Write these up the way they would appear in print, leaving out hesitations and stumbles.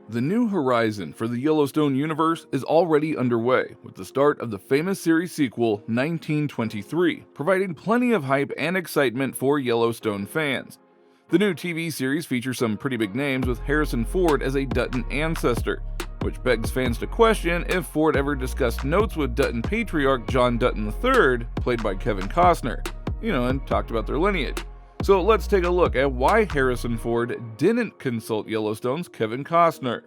The new horizon for the Yellowstone universe is already underway, with the start of the famous series sequel 1923, providing plenty of hype and excitement for Yellowstone fans. The new TV series features some pretty big names, with Harrison Ford as a Dutton ancestor, which begs fans to question if Ford ever discussed notes with Dutton patriarch John Dutton III, played by Kevin Costner, and talked about their lineage. So let's take a look at why Harrison Ford didn't consult Yellowstone's Kevin Costner.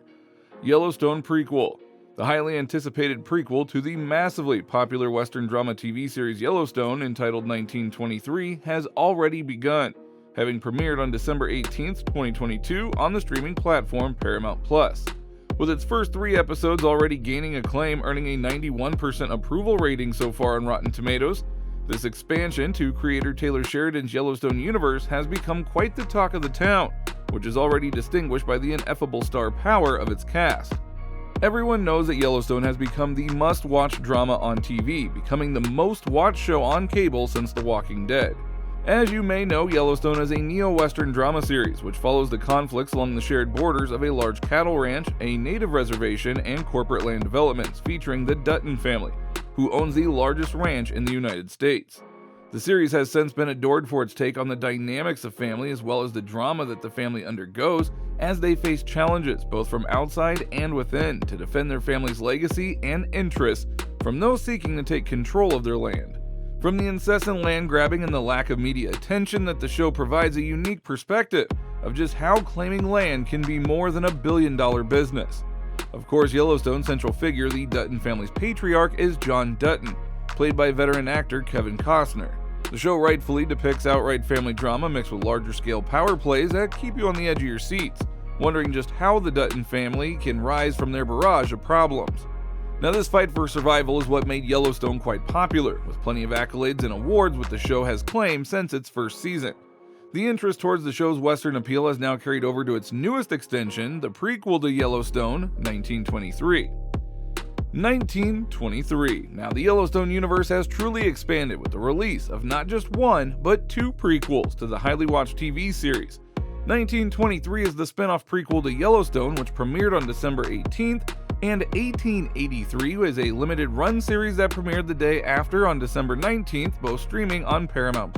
Yellowstone Prequel. The highly anticipated prequel to the massively popular Western drama TV series Yellowstone, entitled 1923, has already begun, having premiered on December 18, 2022 on the streaming platform Paramount+. With its first 3 episodes already gaining acclaim, earning a 91% approval rating so far on Rotten Tomatoes, this expansion to creator Taylor Sheridan's Yellowstone universe has become quite the talk of the town, which is already distinguished by the ineffable star power of its cast. Everyone knows that Yellowstone has become the must-watch drama on TV, becoming the most-watched show on cable since The Walking Dead. As you may know, Yellowstone is a neo-Western drama series which follows the conflicts along the shared borders of a large cattle ranch, a native reservation, and corporate land developments, featuring the Dutton family, who owns the largest ranch in the United States. The series has since been adored for its take on the dynamics of family, as well as the drama that the family undergoes as they face challenges both from outside and within to defend their family's legacy and interests from those seeking to take control of their land. From the incessant land grabbing and the lack of media attention, that the show provides a unique perspective of just how claiming land can be more than $1 billion business. Of course, Yellowstone's central figure, the Dutton family's patriarch, is John Dutton, played by veteran actor Kevin Costner. The show rightfully depicts outright family drama mixed with larger-scale power plays that keep you on the edge of your seats, wondering just how the Dutton family can rise from their barrage of problems. Now, this fight for survival is what made Yellowstone quite popular, with plenty of accolades and awards which the show has claimed since its first season. The interest towards the show's Western appeal has now carried over to its newest extension, the prequel to Yellowstone, 1923. 1923. Now, the Yellowstone universe has truly expanded with the release of not just one, but 2 prequels to the highly watched TV series. 1923 is the spin-off prequel to Yellowstone, which premiered on December 18th, and 1883 was a limited run series that premiered the day after on December 19th, both streaming on Paramount+.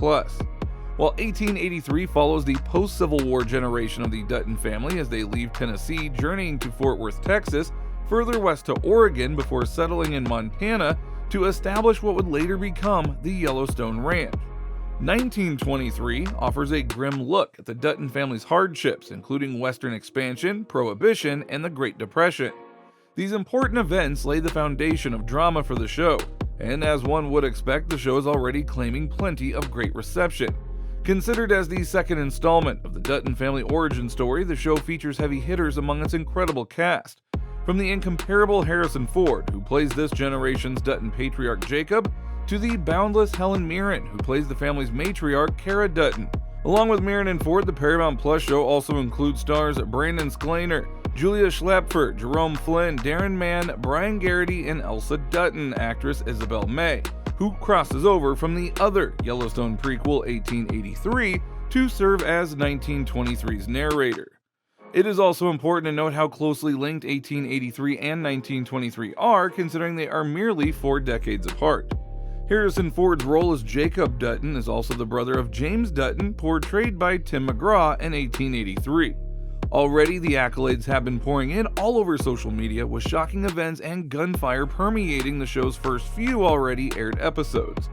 While 1883 follows the post-Civil War generation of the Dutton family as they leave Tennessee, journeying to Fort Worth, Texas, further west to Oregon before settling in Montana to establish what would later become the Yellowstone Ranch. 1923 offers a grim look at the Dutton family's hardships, including Western expansion, Prohibition, and the Great Depression. These important events lay the foundation of drama for the show, and as one would expect, the show is already claiming plenty of great reception. Considered as the second installment of the Dutton family origin story, the show features heavy hitters among its incredible cast. From the incomparable Harrison Ford, who plays this generation's Dutton patriarch Jacob, to the boundless Helen Mirren, who plays the family's matriarch Cara Dutton. Along with Mirren and Ford, the Paramount Plus show also includes stars Brandon Sklaner, Julia Schlepfer, Jerome Flynn, Darren Mann, Brian Garrity, and Elsa Dutton actress Isabel May, who crosses over from the other Yellowstone prequel 1883 to serve as 1923's narrator. It is also important to note how closely linked 1883 and 1923 are, considering they are merely 4 decades apart. Harrison Ford's role as Jacob Dutton is also the brother of James Dutton, portrayed by Tim McGraw in 1883. Already, the accolades have been pouring in all over social media, with shocking events and gunfire permeating the show's first few already aired episodes.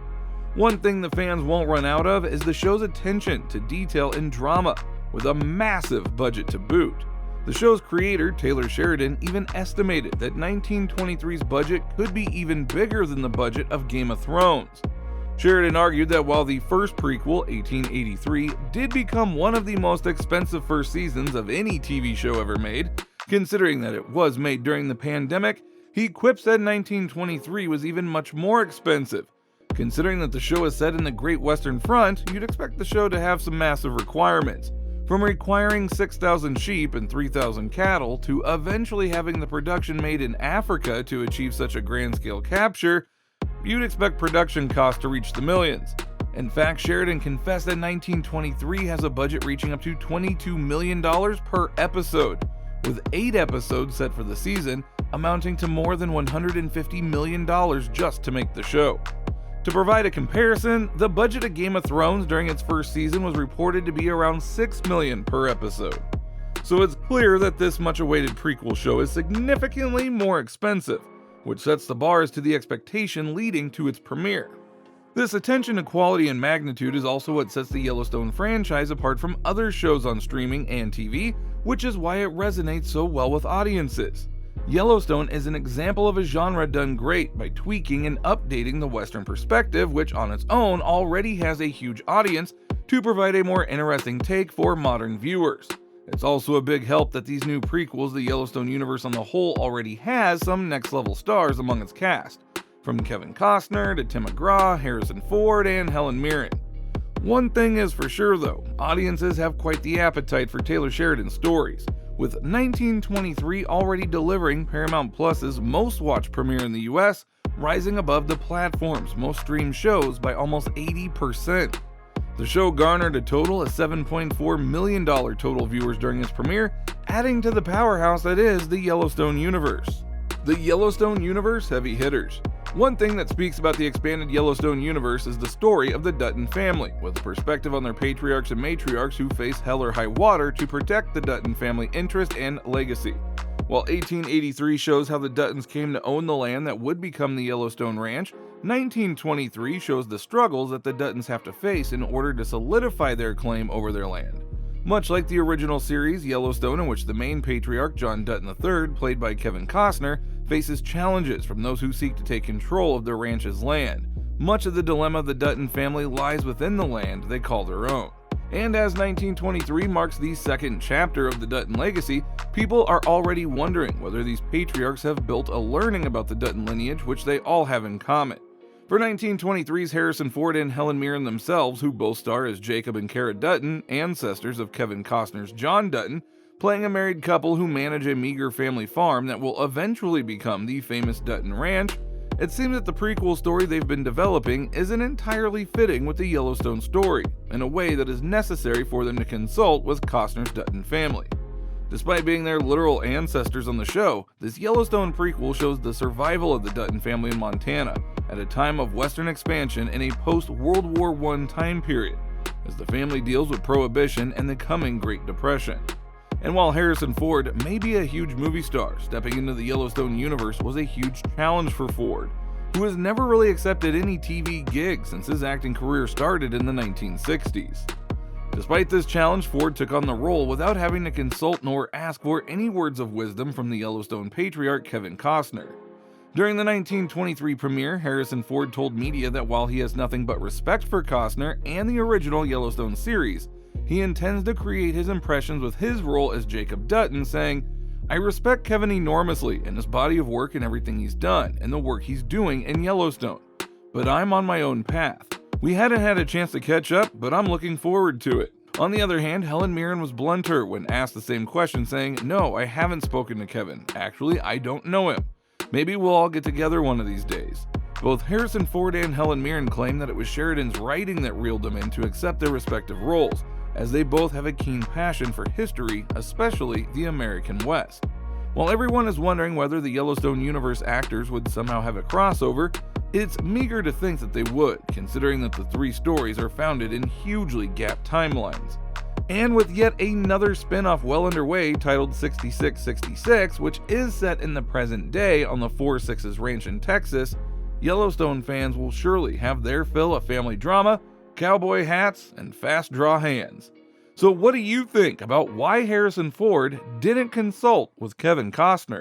One thing the fans won't run out of is the show's attention to detail and drama, with a massive budget to boot. The show's creator, Taylor Sheridan, even estimated that 1923's budget could be even bigger than the budget of Game of Thrones. Sheridan argued that while the first prequel, 1883, did become one of the most expensive first seasons of any TV show ever made, considering that it was made during the pandemic, he quips that 1923 was even much more expensive. Considering that the show is set in the Great Western Front, you'd expect the show to have some massive requirements. From requiring 6,000 sheep and 3,000 cattle to eventually having the production made in Africa to achieve such a grand-scale capture, you'd expect production costs to reach the millions. In fact, Sheridan confessed that 1923 has a budget reaching up to $22 million per episode, with 8 episodes set for the season, amounting to more than $150 million just to make the show. To provide a comparison, the budget of Game of Thrones during its first season was reported to be around $6 million per episode. So it's clear that this much awaited prequel show is significantly more expensive, which sets the bar as to the expectation leading to its premiere. This attention to quality and magnitude is also what sets the Yellowstone franchise apart from other shows on streaming and TV, which is why it resonates so well with audiences. Yellowstone is an example of a genre done great by tweaking and updating the Western perspective, which on its own already has a huge audience, to provide a more interesting take for modern viewers. It's also a big help that these new prequels, the Yellowstone universe on the whole already has some next-level stars among its cast, from Kevin Costner to Tim McGraw, Harrison Ford, and Helen Mirren. One thing is for sure though, audiences have quite the appetite for Taylor Sheridan's stories, with 1923 already delivering Paramount Plus's most watched premiere in the US, rising above the platform's most streamed shows by almost 80%. The show garnered a total of $7.4 million total viewers during its premiere, adding to the powerhouse that is the Yellowstone universe. The Yellowstone universe heavy hitters. One thing that speaks about the expanded Yellowstone universe is the story of the Dutton family, with a perspective on their patriarchs and matriarchs who face hell or high water to protect the Dutton family interest and legacy. While 1883 shows how the Duttons came to own the land that would become the Yellowstone Ranch, 1923 shows the struggles that the Duttons have to face in order to solidify their claim over their land. Much like the original series Yellowstone, in which the main patriarch, John Dutton III, played by Kevin Costner, faces challenges from those who seek to take control of the ranch's land. Much of the dilemma of the Dutton family lies within the land they call their own. And as 1923 marks the second chapter of the Dutton legacy, people are already wondering whether these patriarchs have built a learning about the Dutton lineage which they all have in common. For 1923's Harrison Ford and Helen Mirren themselves, who both star as Jacob and Kara Dutton, ancestors of Kevin Costner's John Dutton, playing a married couple who manage a meager family farm that will eventually become the famous Dutton Ranch, it seems that the prequel story they've been developing isn't entirely fitting with the Yellowstone story, in a way that is necessary for them to consult with Costner's Dutton family. Despite being their literal ancestors on the show, this Yellowstone prequel shows the survival of the Dutton family in Montana at a time of Western expansion in a post-World War I time period, as the family deals with Prohibition and the coming Great Depression. And while Harrison Ford may be a huge movie star, stepping into the Yellowstone universe was a huge challenge for Ford, who has never really accepted any TV gigs since his acting career started in the 1960s. Despite this challenge, Ford took on the role without having to consult nor ask for any words of wisdom from the Yellowstone patriarch Kevin Costner. During the 1923 premiere, Harrison Ford told media that while he has nothing but respect for Costner and the original Yellowstone series, he intends to create his impressions with his role as Jacob Dutton, saying, "I respect Kevin enormously in his body of work and everything he's done, and the work he's doing in Yellowstone. But I'm on my own path. We hadn't had a chance to catch up, but I'm looking forward to it." On the other hand, Helen Mirren was blunter when asked the same question, saying, "No, I haven't spoken to Kevin. Actually, I don't know him. Maybe we'll all get together one of these days." Both Harrison Ford and Helen Mirren claim that it was Sheridan's writing that reeled them in to accept their respective roles, as they both have a keen passion for history, especially the American West. While everyone is wondering whether the Yellowstone universe actors would somehow have a crossover, it's meager to think that they would, considering that the three stories are founded in hugely gapped timelines. And with yet another spin-off well underway titled 6666, which is set in the present day on the 4-6's ranch in Texas, Yellowstone fans will surely have their fill of family drama, cowboy hats, and fast draw hands. So what do you think about why Harrison Ford didn't consult with Kevin Costner?